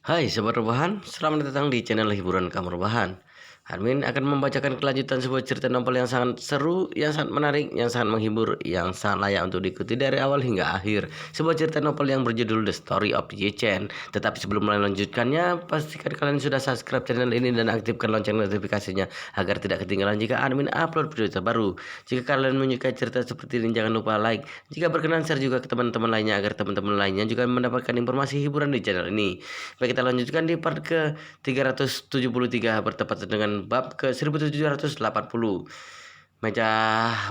Hai Sobat Rebahan, selamat datang di channel hiburan Kamar Rebahan. Admin akan membacakan kelanjutan sebuah cerita novel yang sangat seru, yang sangat menarik, yang sangat menghibur, yang sangat layak untuk diikuti dari awal hingga akhir. Sebuah cerita novel yang berjudul The Story of Ye-Chen. Tetapi sebelum melanjutkannya, pastikan kalian sudah subscribe channel ini dan aktifkan lonceng notifikasinya agar tidak ketinggalan jika admin upload video terbaru. Jika kalian menyukai cerita seperti ini, jangan lupa like. Jika berkenan, share juga ke teman-teman lainnya agar teman-teman lainnya juga mendapatkan informasi hiburan di channel ini. Baik, kita lanjutkan di part ke 373 bertepatan dengan bab ke 1780. Meja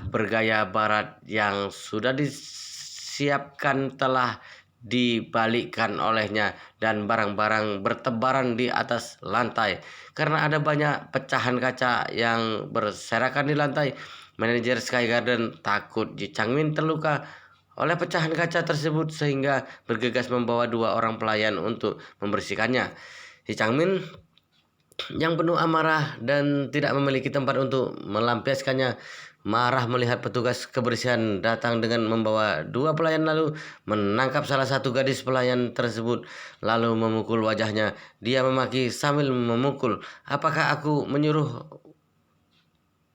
bergaya barat yang sudah disiapkan telah dibalikkan olehnya dan barang-barang bertebaran di atas lantai. Karena ada banyak pecahan kaca yang berserakan di lantai, manajer Sky Garden takut Ji Changmin terluka oleh pecahan kaca tersebut sehingga bergegas membawa dua orang pelayan untuk membersihkannya. Si Changmin yang penuh amarah dan tidak memiliki tempat untuk melampiaskannya marah melihat petugas kebersihan datang dengan membawa dua pelayan lalu menangkap salah satu gadis pelayan tersebut lalu memukul wajahnya. Dia memaki sambil memukul, "Apakah aku menyuruh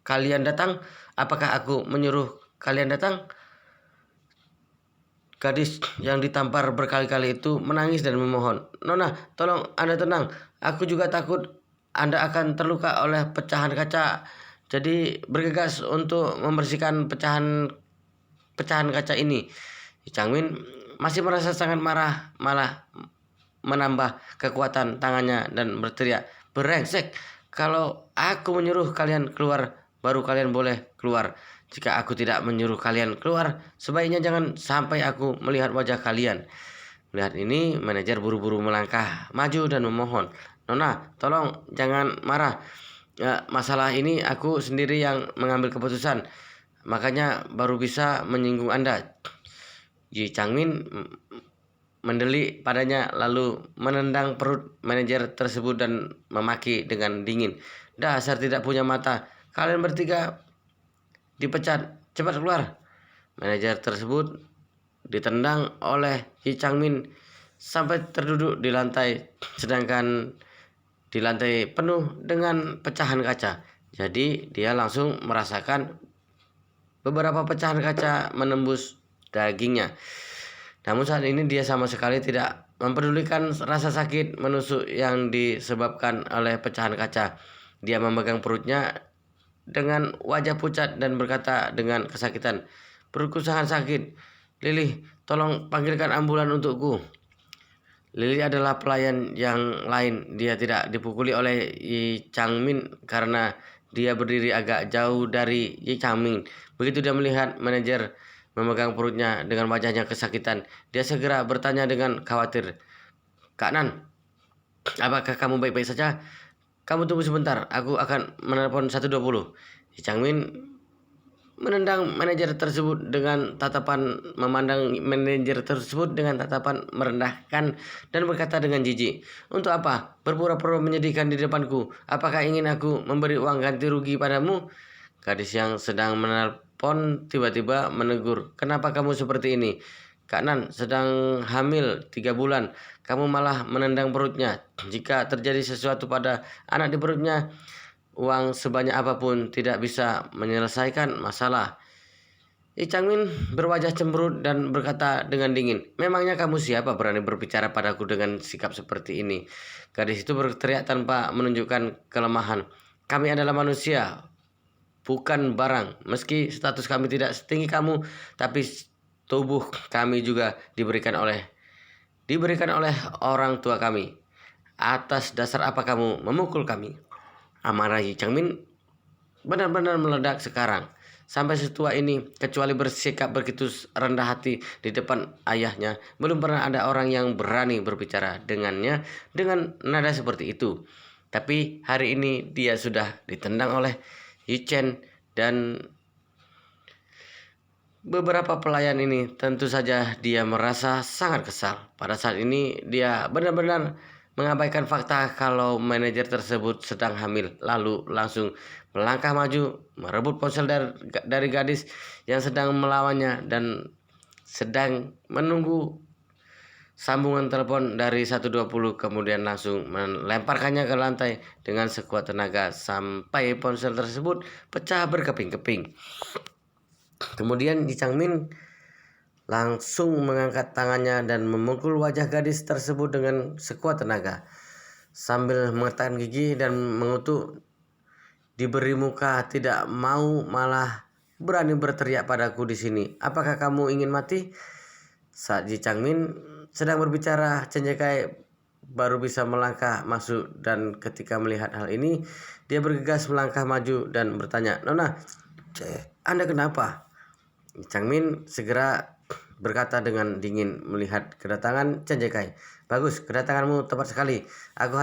kalian datang? Apakah aku menyuruh kalian datang?" Gadis yang ditampar berkali-kali itu menangis dan memohon, "Nona, tolong Anda tenang. Aku juga takut Anda akan terluka oleh pecahan kaca." Jadi bergegas untuk membersihkan pecahan kaca ini. Changmin masih merasa sangat marah, malah menambah kekuatan tangannya dan berteriak, "Brengsek, kalau aku menyuruh kalian keluar, baru kalian boleh keluar. Jika aku tidak menyuruh kalian keluar, sebaiknya jangan sampai aku melihat wajah kalian." Melihat ini, manajer buru-buru melangkah maju dan memohon, "Nona, tolong jangan marah. Masalah ini aku sendiri yang mengambil keputusan, makanya baru bisa menyinggung Anda." Yi Changmin mendelik padanya lalu menendang perut manajer tersebut dan memaki dengan dingin, "Dasar tidak punya mata. Kalian bertiga dipecat. Cepat keluar." Manajer tersebut ditendang oleh Yi Changmin sampai terduduk di lantai, sedangkan di lantai penuh dengan pecahan kaca. Jadi dia langsung merasakan beberapa pecahan kaca menembus dagingnya. Namun saat ini dia sama sekali tidak mempedulikan rasa sakit menusuk yang disebabkan oleh pecahan kaca. Dia memegang perutnya dengan wajah pucat dan berkata dengan kesakitan, "Perutku sangat sakit. Lily, tolong panggilkan ambulan untukku." Lily adalah pelayan yang lain. Dia tidak dipukuli oleh Yi Changmin karena dia berdiri agak jauh dari Yi Changmin. Begitu dia melihat manajer memegang perutnya dengan wajahnya kesakitan, dia segera bertanya dengan khawatir, "Kak Nan, apakah kamu baik-baik saja? Kamu tunggu sebentar, aku akan menelpon 120." Yi Changmin menendang manajer tersebut dengan tatapan memandang manajer tersebut dengan tatapan merendahkan dan berkata dengan jijik, "Untuk apa berpura-pura menyedihkan di depanku? Apakah ingin aku memberi uang ganti rugi padamu?" Gadis yang sedang menelpon tiba-tiba menegur, "Kenapa kamu seperti ini? Kak Nan sedang hamil 3 bulan. Kamu malah menendang perutnya. Jika terjadi sesuatu pada anak di perutnya, uang sebanyak apapun tidak bisa menyelesaikan masalah." Lee Changmin berwajah cemberut dan berkata dengan dingin, "Memangnya kamu siapa berani berbicara padaku dengan sikap seperti ini?" Gadis itu berteriak tanpa menunjukkan kelemahan, "Kami adalah manusia, bukan barang. Meski status kami tidak setinggi kamu, tapi tubuh kami juga diberikan oleh orang tua kami. Atas dasar apa kamu memukul kami?" Amarah Yi Changmin benar-benar meledak sekarang. Sampai setua ini, kecuali bersikap begitu rendah hati di depan ayahnya, belum pernah ada orang yang berani berbicara dengannya dengan nada seperti itu. Tapi hari ini dia sudah ditendang oleh Yi Chen dan beberapa pelayan ini. Tentu saja dia merasa sangat kesal. Pada saat ini dia benar-benar mengabaikan fakta kalau manajer tersebut sedang hamil, lalu langsung melangkah maju merebut ponsel dari gadis yang sedang melawannya dan sedang menunggu sambungan telepon dari 120 kemudian langsung melemparkannya ke lantai dengan sekuat tenaga sampai ponsel tersebut pecah berkeping-keping. Kemudian Ji Changmin langsung mengangkat tangannya dan memukul wajah gadis tersebut dengan sekuat tenaga. Sambil mengetakkan gigi dan mengutuk, diberi muka tidak mau malah berani berteriak padaku di sini. Apakah kamu ingin mati? Saat Ji Changmin sedang berbicara, Chen Ye-kai baru bisa melangkah masuk dan ketika melihat hal ini, dia bergegas melangkah maju dan bertanya, "Nona, Anda kenapa?" Ji Changmin segera berkata dengan dingin melihat kedatangan Chen Ye-kai. "Bagus, kedatanganmu tepat sekali. Aku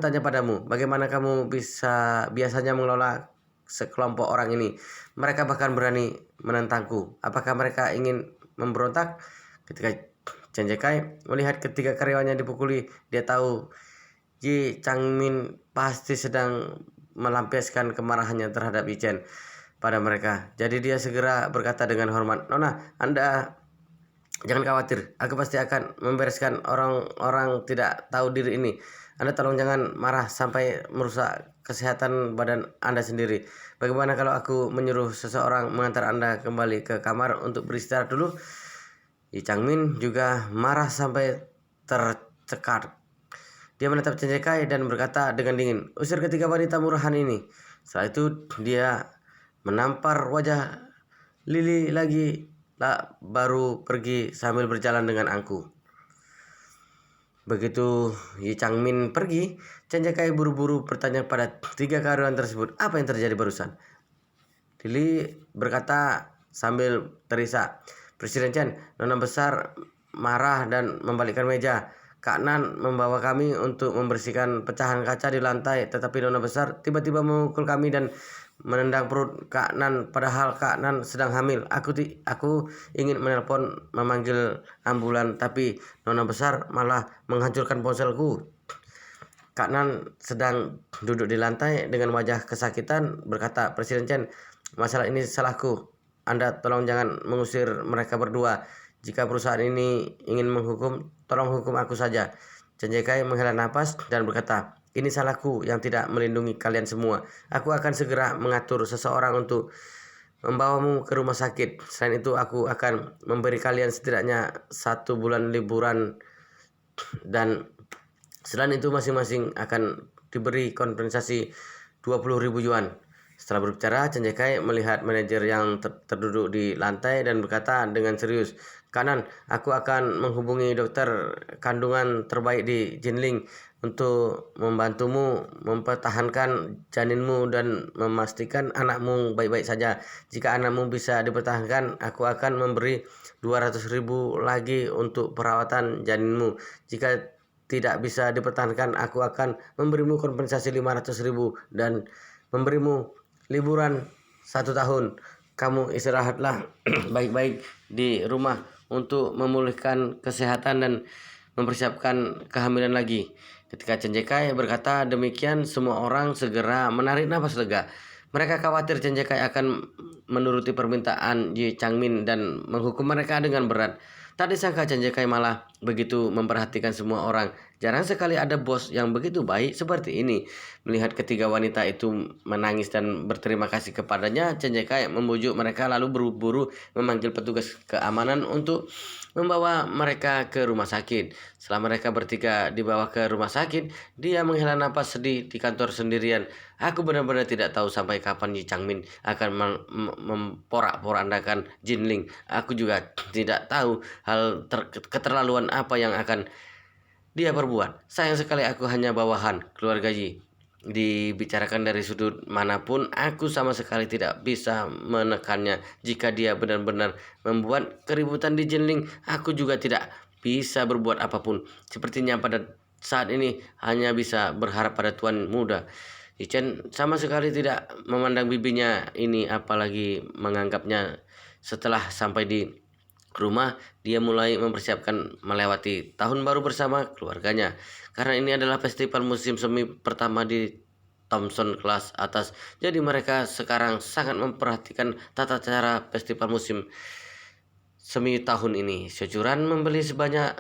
tanya padamu, bagaimana kamu biasanya mengelola sekelompok orang ini? Mereka bahkan berani menentangku. Apakah mereka ingin memberontak?" Ketika Chen Ye-kai melihat ketiga karyawannya dipukuli, dia tahu Ji Changmin pasti sedang melampiaskan kemarahannya terhadap Yi Chen pada mereka. Jadi dia segera berkata dengan hormat, "Nona, Anda jangan khawatir, aku pasti akan membereskan orang-orang tidak tahu diri ini. Anda tolong jangan marah sampai merusak kesehatan badan Anda sendiri. Bagaimana kalau aku menyuruh seseorang mengantar Anda kembali ke kamar untuk beristirahat dulu?" Yi Changmin juga marah sampai tercekat. Dia menatap Chen Ye-kai dan berkata dengan dingin, "Usir ketiga wanita murahan ini." Setelah itu dia menampar wajah Lily lagi, baru pergi sambil berjalan dengan angkuh. Begitu Yi Changmin pergi, Chen Ye-kai buru-buru bertanya pada tiga karyawan tersebut, "Apa yang terjadi barusan?" Lily berkata sambil terisak, "Presiden Chen, Nona besar marah dan membalikkan meja. Kak Nan membawa kami untuk membersihkan pecahan kaca di lantai, tetapi Nona besar tiba-tiba memukul kami dan menendang perut Kak Nan padahal Kak Nan sedang hamil. Aku ingin menelpon memanggil ambulan, tapi Nona besar malah menghancurkan ponselku." Kak Nan sedang duduk di lantai dengan wajah kesakitan berkata, "Presiden Chen, masalah ini salahku. Anda tolong jangan mengusir mereka berdua. Jika perusahaan ini ingin menghukum, tolong hukum aku saja." Chen Ye-kai menghela nafas dan berkata, "Ini salahku yang tidak melindungi kalian semua. Aku akan segera mengatur seseorang untuk membawamu ke rumah sakit. Selain itu aku akan memberi kalian setidaknya 1 bulan liburan dan selain itu masing-masing akan diberi kompensasi 20.000 yuan." Setelah berbicara, Chen Ye-kai melihat manajer yang terduduk di lantai dan berkata dengan serius, "Kanan, aku akan menghubungi dokter kandungan terbaik di Jinling untuk membantumu mempertahankan janinmu dan memastikan anakmu baik-baik saja. Jika anakmu bisa dipertahankan, aku akan memberi 200.000 lagi untuk perawatan janinmu. Jika tidak bisa dipertahankan, aku akan memberimu kompensasi 500.000 dan memberimu liburan 1 tahun. Kamu istirahatlah baik-baik di rumah untuk memulihkan kesehatan dan mempersiapkan kehamilan lagi." Ketika Chen Ye-kai berkata demikian, semua orang segera menarik nafas lega. Mereka khawatir Chen Ye-kai akan menuruti permintaan Yi Changmin dan menghukum mereka dengan berat. Tak disangka Chen Ye-kai malah begitu memperhatikan semua orang. Jarang sekali ada bos yang begitu baik seperti ini. Melihat ketiga wanita itu menangis dan berterima kasih kepadanya, Chen Ye-kai membujuk mereka lalu buru-buru memanggil petugas keamanan untuk membawa mereka ke rumah sakit. Setelah mereka bertiga dibawa ke rumah sakit, dia menghela napas sedih di kantor sendirian. "Aku benar-benar tidak tahu sampai kapan Yi Changmin akan memporak-porandakan Jinling. Aku juga tidak tahu keterlaluan apa yang akan dia perbuat. Sayang sekali aku hanya bawahan keluarga Yi. Dibicarakan dari sudut manapun, aku sama sekali tidak bisa menekannya. Jika dia benar-benar membuat keributan di Jinling, aku juga tidak bisa berbuat apapun. Sepertinya pada saat ini hanya bisa berharap pada tuan muda." Yi Chen sama sekali tidak memandang bibinya ini, apalagi menganggapnya. Setelah sampai di rumah, dia mulai mempersiapkan melewati tahun baru bersama keluarganya. Karena ini adalah festival musim semi pertama di Thompson kelas atas, jadi mereka sekarang sangat memperhatikan tata cara festival musim semi tahun ini. Securan membeli sebanyak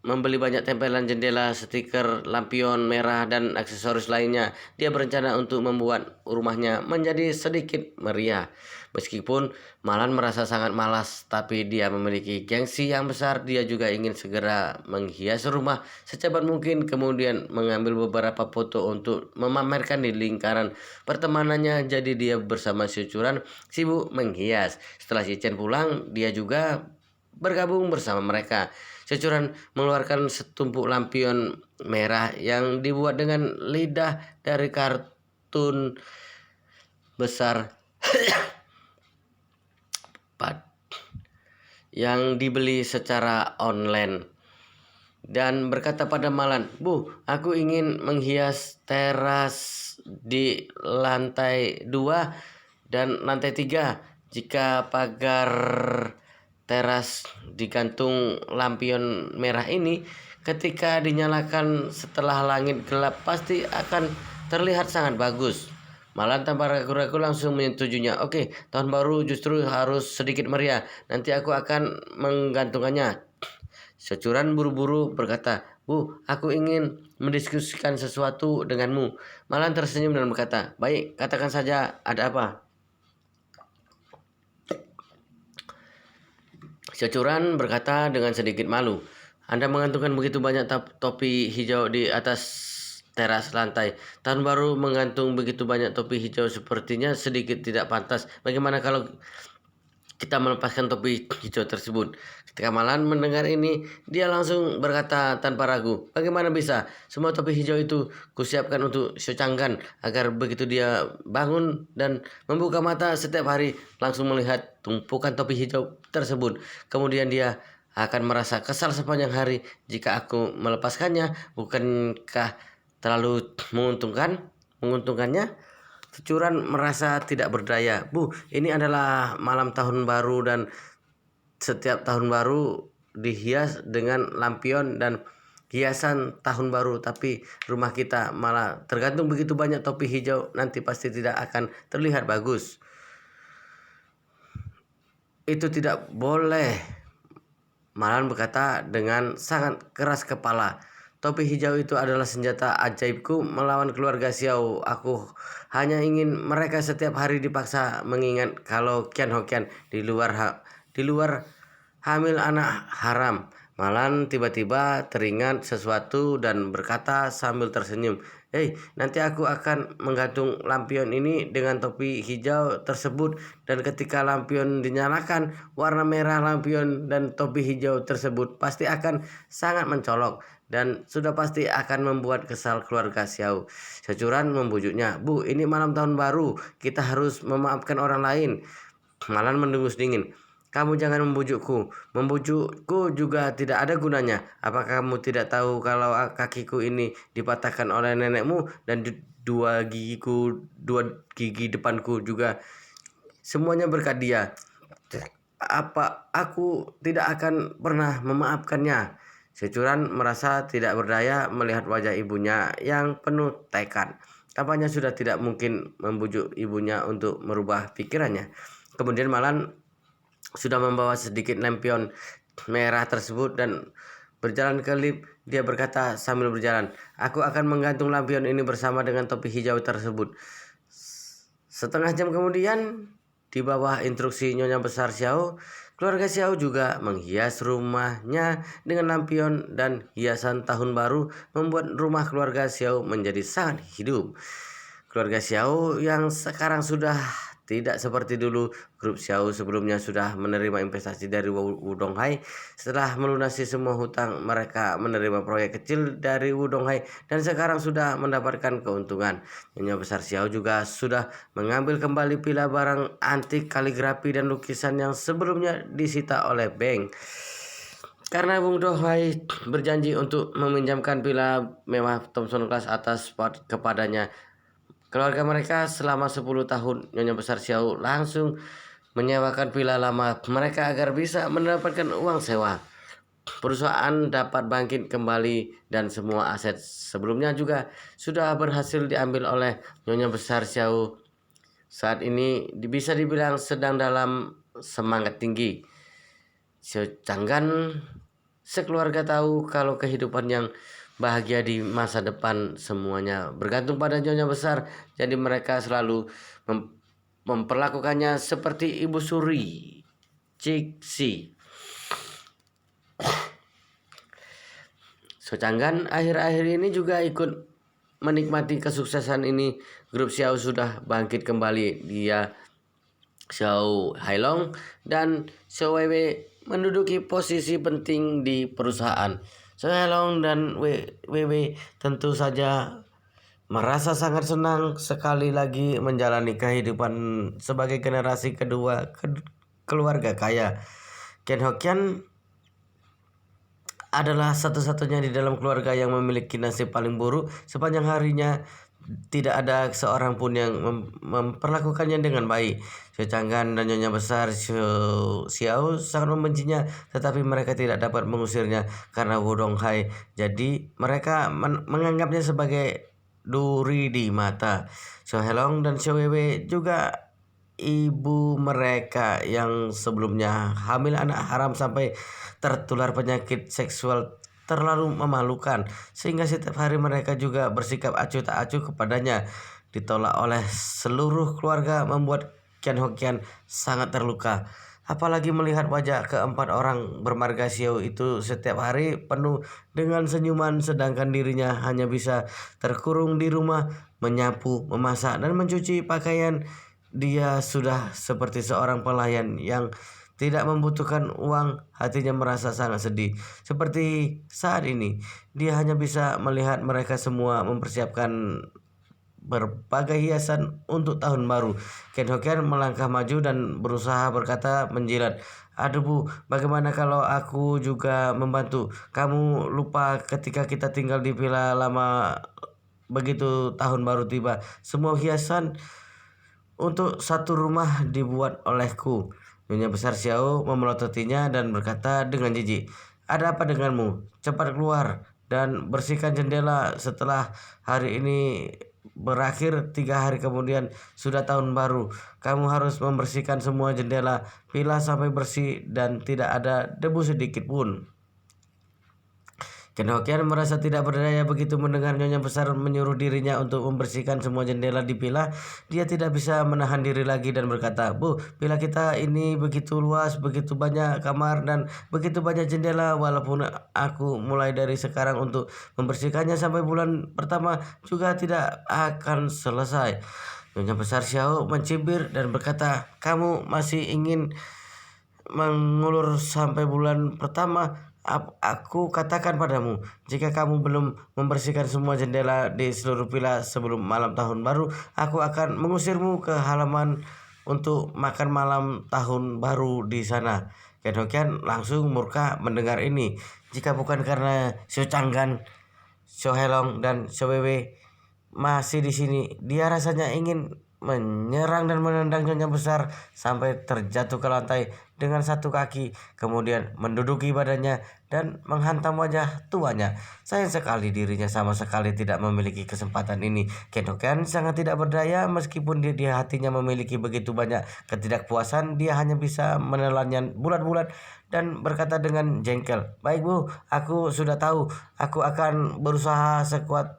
membeli banyak tempelan jendela, stiker, lampion merah, dan aksesoris lainnya. Dia berencana untuk membuat rumahnya menjadi sedikit meriah. Meskipun Malan merasa sangat malas, tapi dia memiliki gengsi yang besar. Dia juga ingin segera menghias rumah secepat mungkin, kemudian mengambil beberapa foto untuk memamerkan di lingkaran pertemanannya. Jadi dia bersama si Curan sibuk menghias. Setelah si Chen pulang, dia juga bergabung bersama mereka. Securan mengeluarkan setumpuk lampion merah yang dibuat dengan lidah dari kartun besar yang dibeli secara online, dan berkata pada Malan, "Bu, aku ingin menghias teras di lantai 2 dan lantai 3. Jika pagar teras digantung lampion merah ini, ketika dinyalakan setelah langit gelap, pasti akan terlihat sangat bagus." Malan tanpa ragu-ragu langsung menyetujuinya. "Oke, tahun baru justru harus sedikit meriah. Nanti aku akan menggantungkannya." Securan buru-buru berkata, "Bu, aku ingin mendiskusikan sesuatu denganmu." Malan tersenyum dan berkata, "Baik, katakan saja, ada apa?" Securan berkata dengan sedikit malu, "Anda mengantungkan begitu banyak topi hijau di atas teras lantai. Tahun baru menggantung begitu banyak topi hijau sepertinya sedikit tidak pantas. Bagaimana kalau kita melepaskan topi hijau tersebut?" Ketika Malan mendengar ini, dia langsung berkata tanpa ragu, "Bagaimana bisa? Semua topi hijau itu kusiapkan untuk Secanggan agar begitu dia bangun dan membuka mata setiap hari langsung melihat tumpukan topi hijau tersebut. Kemudian dia akan merasa kesal sepanjang hari. Jika aku melepaskannya, bukankah terlalu menguntungkannya?" Curan merasa tidak berdaya. "Bu, ini adalah malam tahun baru dan setiap tahun baru dihias dengan lampion dan hiasan tahun baru, tapi rumah kita malah tergantung begitu banyak topi hijau. Nanti pasti tidak akan terlihat bagus." "Itu tidak boleh," Malan berkata dengan sangat keras kepala. "Topi hijau itu adalah senjata ajaibku melawan keluarga Xiao. Aku hanya ingin mereka setiap hari dipaksa mengingat kalau Qian Hokian di luar hamil anak haram." Malan tiba-tiba teringat sesuatu dan berkata sambil tersenyum, "Hei, nanti aku akan menggantung lampion ini dengan topi hijau tersebut, dan ketika lampion dinyalakan, warna merah lampion dan topi hijau tersebut pasti akan sangat mencolok dan sudah pasti akan membuat kesal keluarga Xiao." Securan membujuknya, "Bu, ini malam tahun baru, kita harus memaafkan orang lain." Malan mendengus dingin. "Kamu jangan membujukku. Membujukku juga tidak ada gunanya. Apakah kamu tidak tahu kalau kakiku ini dipatahkan oleh nenekmu dan dua gigi depanku juga semuanya berkat dia? Apa aku tidak akan pernah memaafkannya?" Securan merasa tidak berdaya melihat wajah ibunya yang penuh tekad. Tampaknya sudah tidak mungkin membujuk ibunya untuk merubah pikirannya. Kemudian Malan sudah membawa sedikit lampion merah tersebut dan berjalan ke lift. Dia berkata sambil berjalan, "Aku akan menggantung lampion ini bersama dengan topi hijau tersebut." Setengah jam kemudian, di bawah instruksi Nyonya Besar Xiao, keluarga Xiao juga menghias rumahnya dengan lampion dan hiasan tahun baru membuat rumah keluarga Xiao menjadi sangat hidup. Keluarga Xiao yang sekarang sudah tidak seperti dulu. Grup Xiao sebelumnya sudah menerima investasi dari Wudong Hai. Setelah melunasi semua hutang, mereka menerima proyek kecil dari Wudong Hai dan sekarang sudah mendapatkan keuntungan. Nyonya Besar Xiao juga sudah mengambil kembali pila barang antik, kaligrafi dan lukisan yang sebelumnya disita oleh bank. Karena Wudong Hai berjanji untuk meminjamkan pila mewah Thomson kelas atas kepadanya, keluarga mereka selama 10 tahun, Nyonya Besar Xiao langsung menyewakan villa lama mereka agar bisa mendapatkan uang sewa. Perusahaan dapat bangkit kembali dan semua aset sebelumnya juga sudah berhasil diambil oleh Nyonya Besar Xiao. Saat ini bisa dibilang sedang dalam semangat tinggi. Xiao Changgan sekeluarga tahu kalau kehidupan yang bahagia di masa depan semuanya bergantung pada Nyonya Besar. Jadi mereka selalu memperlakukannya seperti Ibu Suri Ciksi. Socanggan akhir-akhir ini juga ikut menikmati kesuksesan ini. Grup Xiao sudah bangkit kembali. Dia, Xiao Hailong, dan Xiao Weiwei menduduki posisi penting di perusahaan. Xiao Hailong dan Weiwei tentu saja merasa sangat senang sekali lagi menjalani kehidupan sebagai generasi kedua keluarga kaya. Ken Hokian adalah satu-satunya di dalam keluarga yang memiliki nasib paling buruk. Sepanjang harinya tidak ada seorang pun yang memperlakukannya dengan baik. Secanggan dan Nyonya Besar Xiao sangat membencinya, tetapi mereka tidak dapat mengusirnya karena Wudong Hai. Jadi mereka menganggapnya sebagai duri di mata. Xiao Helong dan Xiao Weiwei juga ibu mereka yang sebelumnya hamil anak haram sampai tertular penyakit seksual terlalu memalukan, sehingga setiap hari mereka juga bersikap acuh tak acuh kepadanya. Ditolak oleh seluruh keluarga membuat Ken Hokian sangat terluka. Apalagi melihat wajah keempat orang bermarga Xiao itu setiap hari penuh dengan senyuman, sedangkan dirinya hanya bisa terkurung di rumah, menyapu, memasak, dan mencuci pakaian. Dia sudah seperti seorang pelayan yang tidak membutuhkan uang. Hatinya merasa sangat sedih. Seperti saat ini, dia hanya bisa melihat mereka semua mempersiapkan berbagai hiasan untuk tahun baru. Ken Hokian melangkah maju dan berusaha berkata menjilat. Aduh Bu, bagaimana kalau aku juga membantu? Kamu lupa ketika kita tinggal di villa lama, begitu tahun baru tiba, semua hiasan untuk satu rumah dibuat olehku. Nyonya Besar Xiao memelototinya dan berkata dengan jijik, ada apa denganmu? Cepat keluar dan bersihkan jendela. Setelah hari ini berakhir, 3 hari kemudian sudah tahun baru. Kamu harus membersihkan semua jendela, pilah sampai bersih dan tidak ada debu sedikit pun. Ken Hokian merasa tidak berdaya begitu mendengar Nyonya Besar menyuruh dirinya untuk membersihkan semua jendela di villa. Dia tidak bisa menahan diri lagi dan berkata, Bu, villa kita ini begitu luas, begitu banyak kamar, dan begitu banyak jendela. Walaupun aku mulai dari sekarang untuk membersihkannya sampai bulan pertama juga tidak akan selesai. Nyonya Besar Xiao mencibir dan berkata, kamu masih ingin mengulur sampai bulan pertama? Aku katakan padamu, jika kamu belum membersihkan semua jendela di seluruh villa sebelum malam tahun baru, aku akan mengusirmu ke halaman untuk makan malam tahun baru di sana. Ken Hokian langsung murka mendengar ini. Jika bukan karena Xiao Changgan, Xiao Helong, dan Xiao Weiwei masih di sini, dia rasanya ingin menyerang dan menendang Nyonya Besar sampai terjatuh ke lantai dengan satu kaki, kemudian menduduki badannya dan menghantam wajah tuanya. Sayang sekali dirinya sama sekali tidak memiliki kesempatan ini. Ken Hokian sangat tidak berdaya, meskipun di hatinya memiliki begitu banyak ketidakpuasan, dia hanya bisa menelannya bulat-bulat dan berkata dengan jengkel, baik Bu, aku sudah tahu, aku akan berusaha sekuat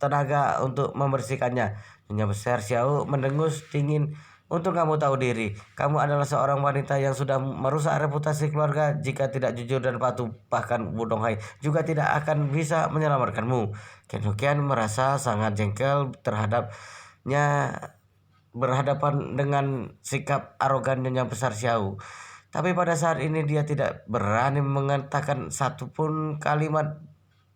tenaga untuk membersihkannya. Nyonya Besar Xiao mendengus dingin. Untuk kamu tahu diri, kamu adalah seorang wanita yang sudah merusak reputasi keluarga. Jika tidak jujur dan patuh, bahkan Wudong Hai juga tidak akan bisa menyelamatkanmu. Ken Hokian merasa sangat jengkel terhadapnya berhadapan dengan sikap arogan Nyonya Besar Xiao. Tapi pada saat ini dia tidak berani mengatakan satupun kalimat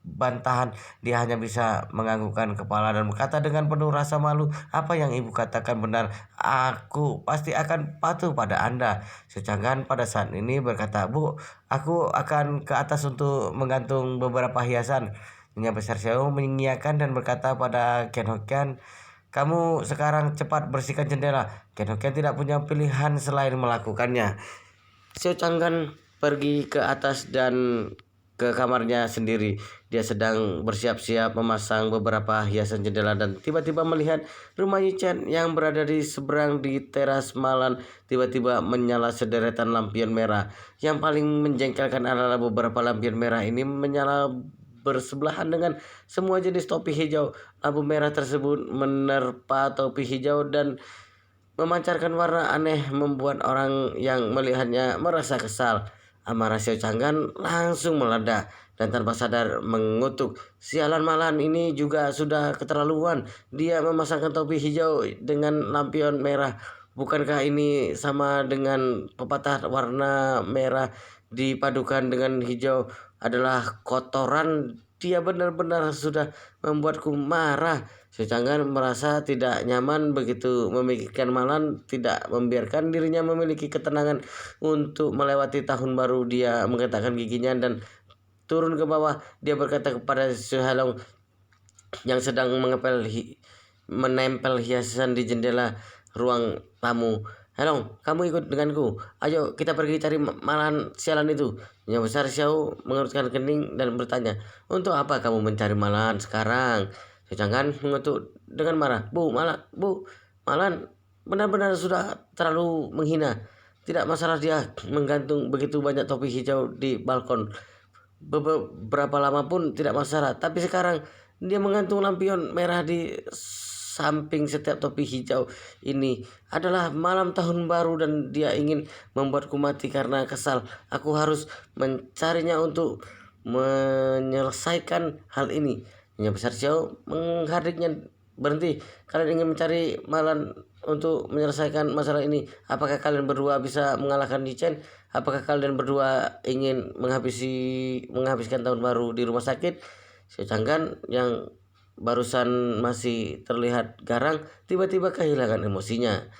bantahan. Dia hanya bisa menganggukkan kepala dan berkata dengan penuh rasa malu, apa yang ibu katakan benar, aku pasti akan patuh pada Anda. Secanggan pada saat ini berkata, Bu, aku akan ke atas untuk menggantung beberapa hiasan. Nyonya Besar Xiao mengiyakan dan berkata pada Ken Hokian, kamu sekarang cepat bersihkan jendela. Ken Hokian tidak punya pilihan selain melakukannya. Xiao Changgan pergi ke atas dan ke kamarnya sendiri. Dia sedang bersiap-siap memasang beberapa hiasan jendela dan tiba-tiba melihat rumah Yichen yang berada di seberang di teras malam tiba-tiba menyala sederetan lampion merah. Yang paling menjengkelkan adalah beberapa lampion merah ini menyala bersebelahan dengan semua jenis topi hijau. Lampu merah tersebut menerpa topi hijau dan memancarkan warna aneh membuat orang yang melihatnya merasa kesal. Amarah Xiao Changgan langsung meledak dan tanpa sadar mengutuk, "Sialan malan ini juga sudah keterlaluan. Dia memasangkan topi hijau dengan lampion merah. Bukankah ini sama dengan pepatah warna merah dipadukan dengan hijau adalah kotoran?" Dia benar-benar sudah membuatku marah. Secanggan merasa tidak nyaman begitu memikirkan Malan tidak membiarkan dirinya memiliki ketenangan untuk melewati tahun baru. Dia menggetakkan giginya dan turun ke bawah. Dia berkata kepada Su Halong yang sedang menempel hiasan di jendela ruang tamu, "Halong, kamu ikut denganku. Ayo kita pergi cari malahan sialan itu." Yang besar Xiao mengerutkan kening dan bertanya, "Untuk apa kamu mencari malahan sekarang?" Jangan mengutuk dengan marah. Bu, Malan benar-benar sudah terlalu menghina. Tidak masalah dia menggantung begitu banyak topi hijau di balkon. Beberapa lama pun tidak masalah. Tapi sekarang dia menggantung lampion merah di samping setiap topi hijau. Ini adalah malam tahun baru dan dia ingin membuatku mati karena kesal. Aku harus mencarinya untuk menyelesaikan hal ini. Nyonya besar Xiao menghardiknya, "Berhenti, kalian ingin mencari Malan untuk menyelesaikan masalah ini. Apakah kalian berdua bisa mengalahkan Yichen? Apakah kalian berdua ingin menghabiskan tahun baru di rumah sakit?" Xiao Changgan yang barusan masih terlihat garang tiba-tiba kehilangan emosinya.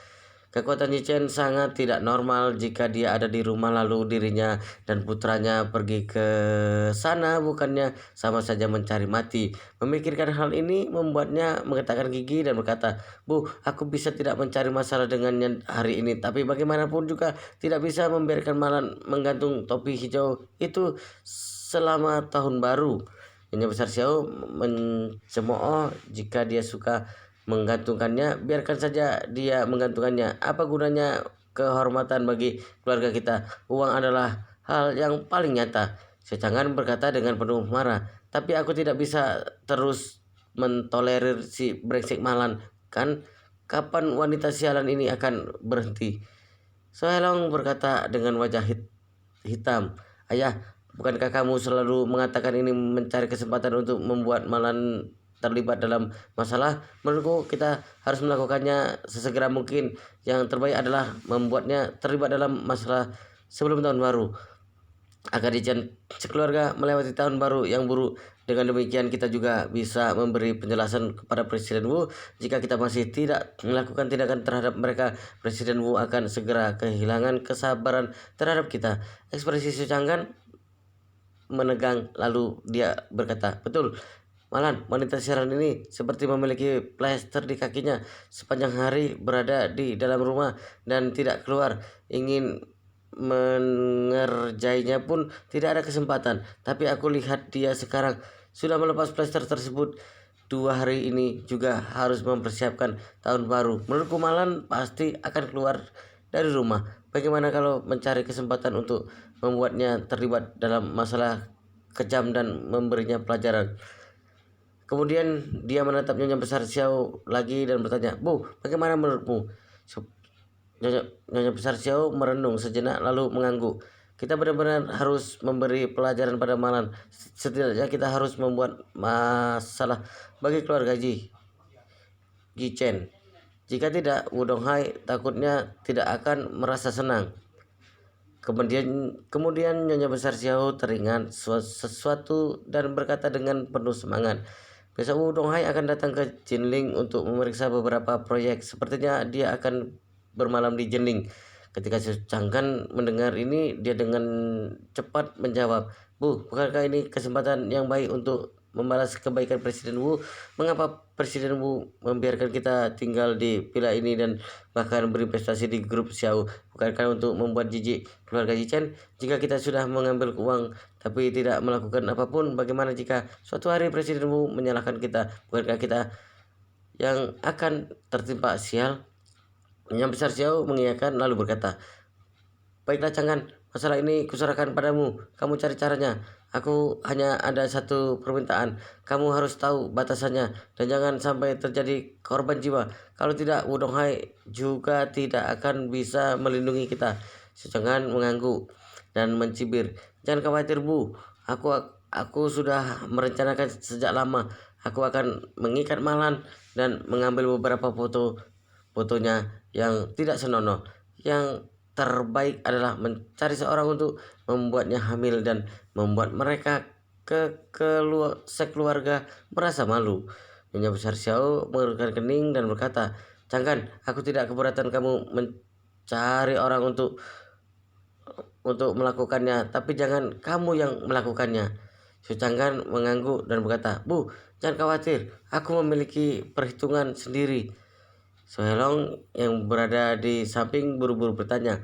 Kekuatan Yichen sangat tidak normal. Jika dia ada di rumah lalu dirinya dan putranya pergi ke sana, bukannya sama saja mencari mati. Memikirkan hal ini membuatnya menggetakkan gigi dan berkata, "Bu, aku bisa tidak mencari masalah dengannya hari ini, tapi bagaimanapun juga tidak bisa membiarkan Malan menggantung topi hijau itu selama tahun baru." Nyonya besar Xiao mencemooh, "Jika dia suka menggantungkannya, biarkan saja dia menggantungkannya. Apa gunanya kehormatan bagi keluarga kita? Uang adalah hal yang paling nyata." Secangan berkata dengan penuh marah, "Tapi aku tidak bisa terus mentolerir si brengsek Malan, kan? Kapan wanita sialan ini akan berhenti?" Soelong berkata dengan wajah hitam, "Ayah, bukankah kamu selalu mengatakan ini mencari kesempatan untuk membuat Malan terlibat dalam masalah? Menurutku kita harus melakukannya sesegera mungkin. Yang terbaik adalah membuatnya terlibat dalam masalah sebelum tahun baru, agar Dijan sekeluarga melewati tahun baru yang buruk. Dengan demikian kita juga bisa memberi penjelasan kepada Presiden Wu. Jika kita masih tidak melakukan tindakan terhadap mereka, Presiden Wu akan segera kehilangan kesabaran terhadap kita." Ekspresi Su Changgan menegang lalu dia berkata, "Betul, Malan, wanita siaran ini seperti memiliki plester di kakinya. Sepanjang hari berada di dalam rumah dan tidak keluar. Ingin mengerjainya pun tidak ada kesempatan. Tapi aku lihat dia sekarang sudah melepas plester tersebut. 2 hari ini juga harus mempersiapkan tahun baru. Menurutku Malan pasti akan keluar dari rumah. Bagaimana kalau mencari kesempatan untuk membuatnya terlibat dalam masalah kejam dan memberinya pelajaran?" Kemudian dia menatap Nyonya besar Xiao lagi dan bertanya, "Bu, bagaimana menurutmu?" Nyonya besar Xiao merenung sejenak lalu mengangguk. "Kita benar-benar harus memberi pelajaran pada Malan. Setidaknya kita harus membuat masalah bagi keluarga Chen. Jika tidak, Wudong-hai takutnya tidak akan merasa senang." Kemudian Nyonya besar Xiao teringat sesuatu dan berkata dengan penuh semangat, "Besok Wudong-hai akan datang ke Jinling untuk memeriksa beberapa proyek. Sepertinya dia akan bermalam di Jinling." Ketika Changgan mendengar ini, dia dengan cepat menjawab, "Bu, bukankah ini kesempatan yang baik untuk membalas kebaikan Presiden Wu. Mengapa Presiden Wu membiarkan kita tinggal di villa ini dan bahkan berinvestasi di grup Xiao? Bukankah untuk membuat jijik keluarga Jichen? Jika kita sudah mengambil uang tapi tidak melakukan apapun, bagaimana jika suatu hari Presiden Wu menyalahkan kita? Bukankah kita yang akan tertimpa sial? Yang besar Xiao mengiyakan lalu berkata, baiklah Chang'an, masalah ini kuserahkan padamu. Kamu cari caranya. Aku hanya ada satu permintaan. Kamu harus tahu batasannya dan jangan sampai terjadi korban jiwa. Kalau tidak, Wu Donghai juga tidak akan bisa melindungi kita. Si Chang'an mengangguk dan mencibir. Jangan khawatir Bu, aku sudah merencanakan sejak lama. Aku akan mengikat Malan dan mengambil beberapa fotonya yang tidak senonoh. Yang terbaik adalah mencari seorang untuk membuatnya hamil dan membuat mereka sekeluarga merasa malu. Nyonya besar Xiao mengerutkan kening dan berkata, Chang'an, aku tidak keberatan kamu mencari orang untuk melakukannya, tapi jangan kamu yang melakukannya. Su Chang'an mengangguk dan berkata, Bu, jangan khawatir, aku memiliki perhitungan sendiri. Sohelong yang berada di samping buru-buru bertanya,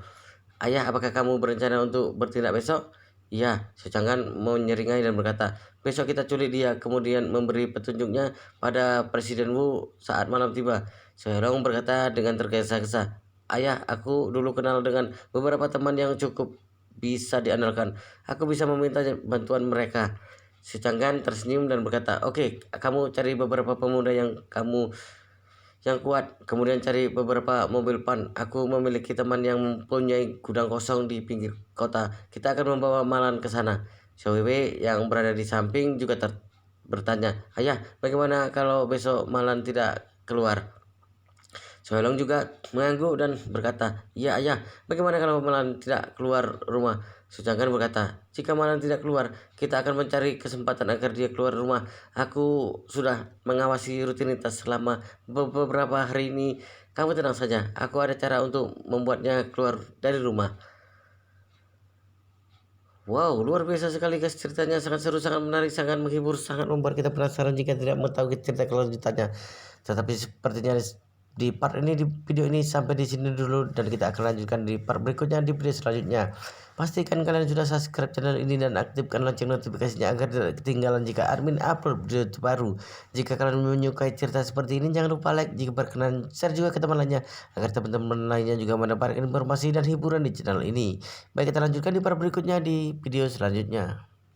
Ayah, apakah kamu berencana untuk bertindak besok? Iya, Su Chang'an menyeringai dan berkata, besok kita culik dia, kemudian memberi petunjuknya pada Presiden Wu saat malam tiba. Sohelong berkata dengan tergesa-gesa, Ayah, aku dulu kenal dengan beberapa teman yang cukup bisa diandalkan. Aku bisa meminta bantuan mereka. Su Chang'an tersenyum dan berkata, Oke, kamu cari beberapa pemuda yang kuat, kemudian cari beberapa mobil pan. Aku memiliki teman yang mempunyai gudang kosong di pinggir kota. Kita akan membawa Malan ke sana. Xiao Wei yang berada di samping juga bertanya, Ayah, bagaimana kalau besok Malan tidak keluar? Soelong juga mengangguk dan berkata, Iya ayah, bagaimana kalau Malan tidak keluar rumah? Su Chang'an berkata, jika Malan tidak keluar, kita akan mencari kesempatan agar dia keluar rumah. Aku sudah mengawasi rutinitas selama beberapa hari ini. Kamu tenang saja, aku ada cara untuk membuatnya keluar dari rumah. Wow, luar biasa sekali guys, ceritanya sangat seru, sangat menarik, sangat menghibur, sangat membuat kita penasaran jika tidak mengetahui cerita kelanjutannya. Tetapi sepertinya di part ini, di video ini sampai di sini dulu, dan kita akan lanjutkan di part berikutnya di video selanjutnya. Pastikan kalian sudah subscribe channel ini dan aktifkan lonceng notifikasinya agar tidak ketinggalan jika admin upload video terbaru. Jika kalian menyukai cerita seperti ini, jangan lupa like, jika berkenan share juga ke teman lainnya agar teman-teman lainnya juga mendapatkan informasi dan hiburan di channel ini. Baik, kita lanjutkan di part berikutnya di video selanjutnya.